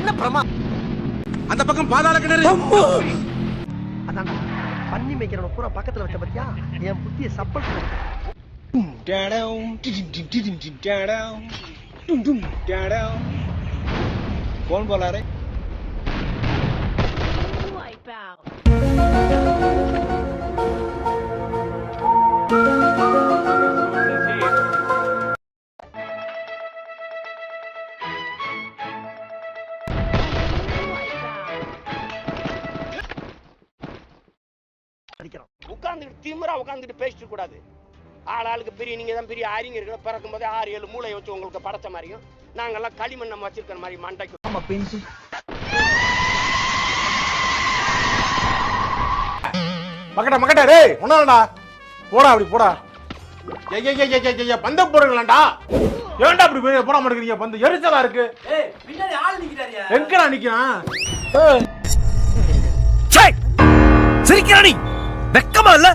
என்ன பிரமா? அந்த பக்கம் பாதாள கிணறு. அதான்டா பண்ணி மேய்க்கிறவன பூரா பக்கத்துல வச்ச பத்தியா? என் புத்திய சப்பல் कौन बोला रे? உட்கார்ந்துட்டு திமிரா உட்கார்ந்துட்டு பேசிட்டு கூடாது. ஆளாளுக்கு பெரிய நீங்க தான் பெரிய அறிஞர்கள் பிறக்கும் போதே 6-7 மூளை வச்சு உங்களுக்கு படைச்ச மாதிரியும் நாங்கெல்லாம் களிமண் நம்ம வச்சிருக்கிற மாதிரி மண்டைக்கு மக்கட்ட மக்கட்ட டேய் ஒண்ணாடா போடா அப்படி போடா. ஐயா பந்த போடுங்களாண்டா. ஏன்டா அப்படி போட மாட்டேங்கிறீங்க? பந்து எரிச்சலா இருக்கு. ஏய் பின்னாடி ஆள் நிக்கிறாரியா? எங்கடா நிக்கிறான்? சிரிக்கிறானி வெக்கமா இல்ல?